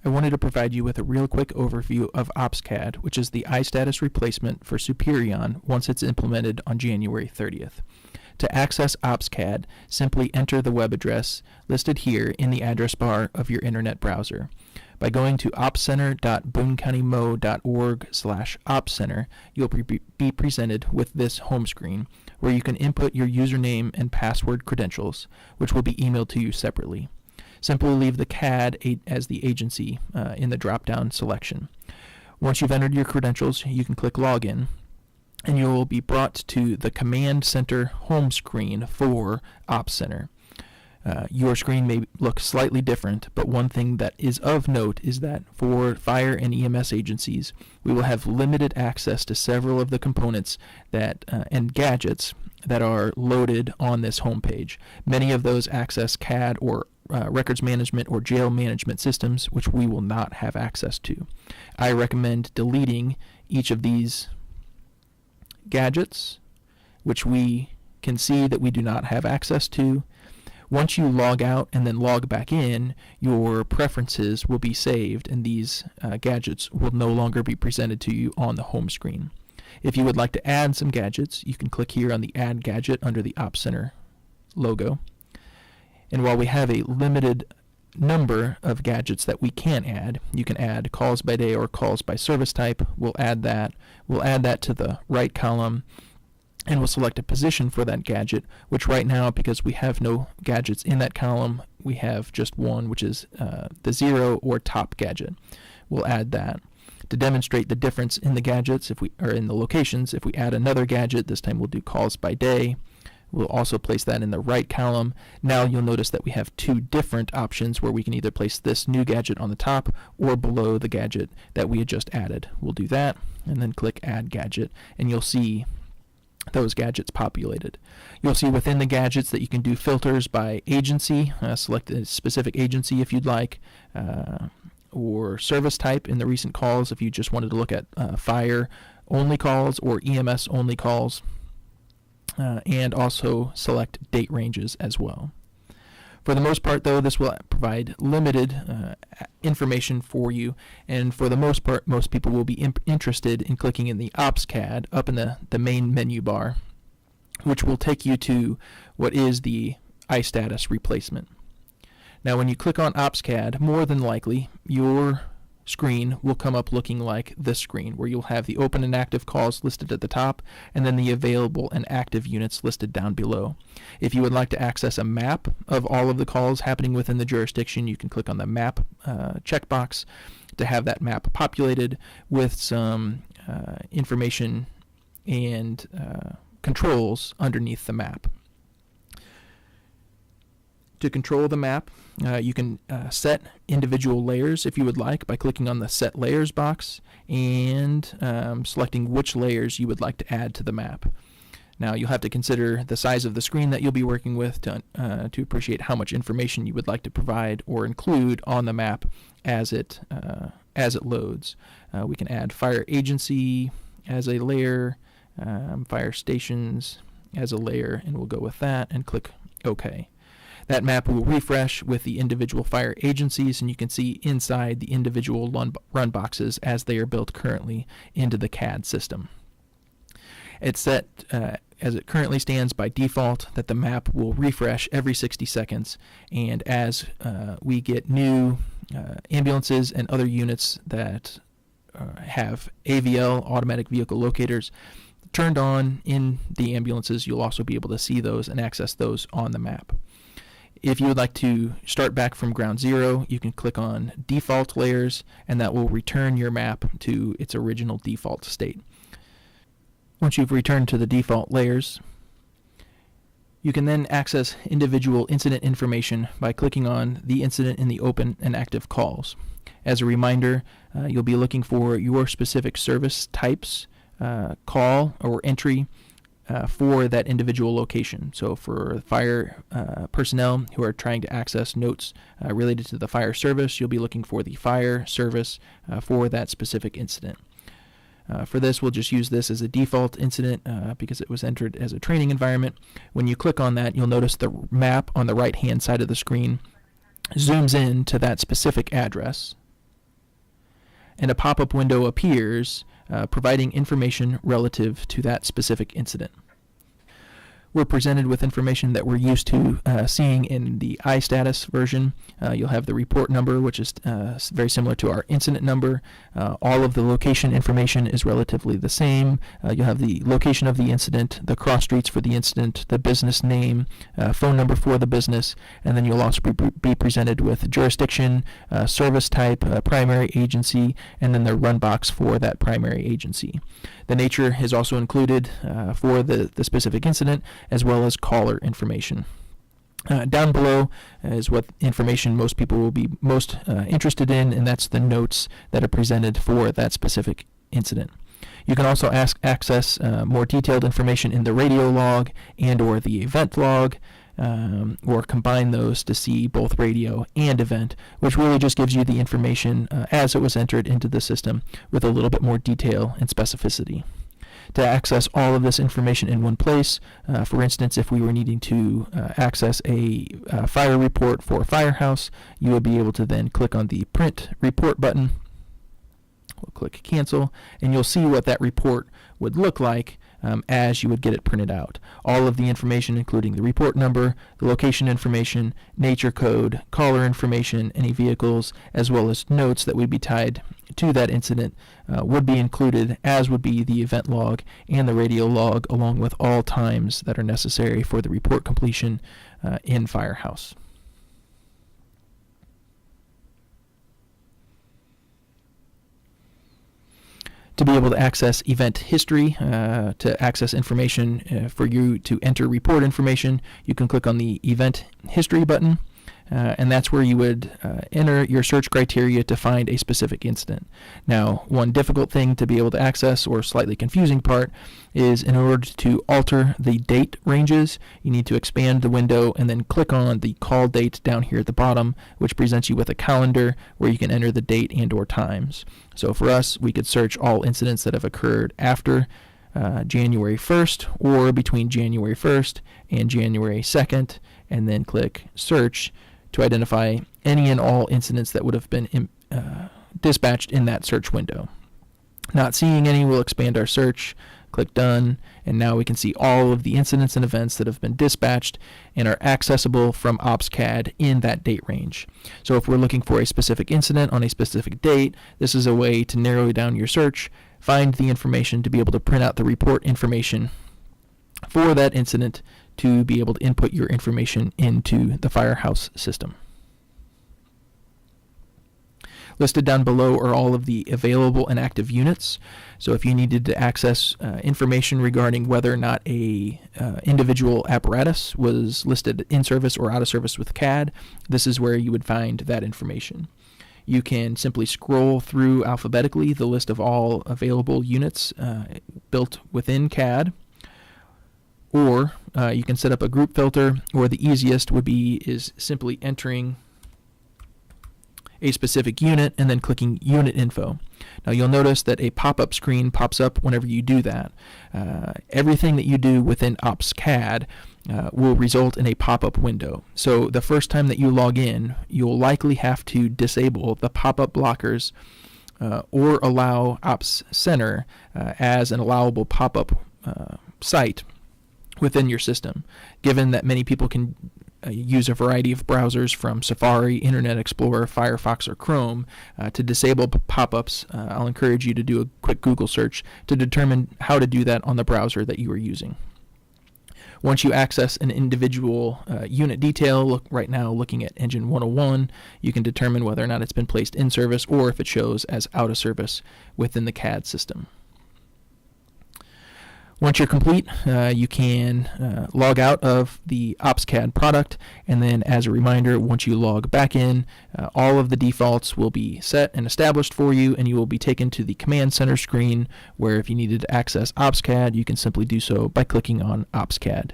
I wanted to provide you with a real quick overview of OpsCAD, which is the iStatus replacement for Superion once it's implemented on January 30th. To access OpsCAD, simply enter the web address listed here in the address bar of your internet browser. By going to opscenter.boonecountymo.org/opscenter, you'll be presented with this home screen where you can input your username and password credentials, which will be emailed to you separately. Simply leave the CAD as the agency in the drop-down selection. Once you've entered your credentials, you can click Login, and you will be brought to the Command Center home screen for OpsCenter. Your screen may look slightly different, but one thing that is of note is that for fire and EMS agencies, we will have limited access to several of the components that and gadgets that are loaded on this homepage. Many of those access CAD or records management or jail management systems, which we will not have access to. I recommend deleting each of these gadgets, which we can see that we do not have access to. Once you log out and then log back in, your preferences will be saved, and these gadgets will no longer be presented to you on the home screen. If you would like to add some gadgets, you can click here on the Add Gadget under the OpsCenter logo. And while we have a limited number of gadgets that we can add, you can add calls by day or calls by service type. We'll add that. We'll add that to the right column, and we'll select a position for that gadget, which right now, because we have no gadgets in that column, we have just one, which is the 0 or top gadget. We'll add that. To demonstrate the difference in the gadgets, in the locations, if we add another gadget, this time we'll do calls by day. We'll also place that in the right column. Now you'll notice that we have two different options where we can either place this new gadget on the top or below the gadget that we had just added. We'll do that and then click Add Gadget, and you'll see those gadgets populated. You'll see within the gadgets that you can do filters by agency. Select a specific agency if you'd like, or service type in the recent calls if you just wanted to look at fire only calls or EMS only calls. And also select date ranges as well. For the most part, though, this will provide limited information for you, and for the most part, most people will be interested in clicking in the OpsCAD up in the main menu bar, which will take you to what is the iStatus replacement. Now, when you click on OpsCAD, more than likely, your screen will come up looking like this screen, where you'll have the open and active calls listed at the top, and then the available and active units listed down below. If you would like to access a map of all of the calls happening within the jurisdiction, you can click on the map checkbox to have that map populated with some information and controls underneath the map. To control the map, you can set individual layers if you would like by clicking on the Set Layers box and selecting which layers you would like to add to the map. Now you'll have to consider the size of the screen that you'll be working with to appreciate how much information you would like to provide or include on the map as it loads. We can add fire agency as a layer, fire stations as a layer, and we'll go with that and click OK. That map will refresh with the individual fire agencies, and you can see inside the individual run boxes as they are built currently into the CAD system. It's set, as it currently stands by default, that the map will refresh every 60 seconds, and as we get new ambulances and other units that have AVL, automatic vehicle locators, turned on in the ambulances, you'll also be able to see those and access those on the map. If you would like to start back from ground zero, you can click on Default Layers, and that will return your map to its original default state. Once you've returned to the default layers, you can then access individual incident information by clicking on the incident in the open and active calls. As a reminder, you'll be looking for your specific service types, call or entry, for that individual location. So for fire personnel who are trying to access notes related to the fire service, you'll be looking for the fire service for that specific incident. For this, we'll just use this as a default incident because it was entered as a training environment. When you click on that, you'll notice the map on the right-hand side of the screen zooms in to that specific address. and a pop-up window appears providing information relative to that specific incident. We're presented with information that we're used to seeing in the iStatus version. You'll have the report number, which is very similar to our incident number. All of the location information is relatively the same. You'll have the location of the incident, the cross streets for the incident, the business name, phone number for the business, and then you'll also be presented with jurisdiction, service type, primary agency, and then the run box for that primary agency. The nature is also included for the specific incident, as well as caller information. Down below is what information most people will be most interested in, and that's the notes that are presented for that specific incident. You can also access more detailed information in the radio log and or the event log, or combine those to see both radio and event, which really just gives you the information as it was entered into the system with a little bit more detail and specificity. To access all of this information in one place, for instance, if we were needing to access a fire report for a firehouse, you would be able to then click on the Print Report button. We'll click Cancel, and you'll see what that report would look like as you would get it printed out. All of the information, including the report number, the location information, nature code, caller information, any vehicles, as well as notes that would be tied to that incident, would be included, as would be the event log and the radio log, along with all times that are necessary for the report completion in Firehouse. To be able to access event history, to access information for you to enter report information, you can click on the Event History button, and that's where you would enter your search criteria to find a specific incident. Now, one difficult thing to be able to access, or slightly confusing part, is in order to alter the date ranges, you need to expand the window and then click on the call date down here at the bottom, which presents you with a calendar where you can enter the date and or times. So for us, we could search all incidents that have occurred after January 1st or between January 1st and January 2nd, and then click Search to identify any and all incidents that would have been dispatched in that search window. Not seeing any, we'll expand our search, click Done, and now we can see all of the incidents and events that have been dispatched and are accessible from OpsCAD in that date range. So if we're looking for a specific incident on a specific date, this is a way to narrow down your search, find the information to be able to print out the report information for that incident to be able to input your information into the Firehouse system. Listed down below are all of the available and active units. So if you needed to access information regarding whether or not a individual apparatus was listed in service or out of service with CAD, this is where you would find that information. You can simply scroll through alphabetically the list of all available units built within CAD, or you can set up a group filter, or the easiest would be is simply entering a specific unit and then clicking Unit Info. Now you'll notice that a pop-up screen pops up whenever you do that. Everything that you do within OpsCAD will result in a pop-up window. So the first time that you log in, you'll likely have to disable the pop-up blockers or allow Ops Center as an allowable pop-up site within your system, given that many people can use a variety of browsers from Safari, Internet Explorer, Firefox, or Chrome. To disable pop-ups, I'll encourage you to do a quick Google search to determine how to do that on the browser that you are using. Once you access an individual unit detail, right now looking at Engine 101, you can determine whether or not it's been placed in service or if it shows as out of service within the CAD system. Once you're complete, you can log out of the OpsCAD product, and then as a reminder, once you log back in, all of the defaults will be set and established for you, and you will be taken to the Command Center screen, where if you needed to access OpsCAD, you can simply do so by clicking on OpsCAD.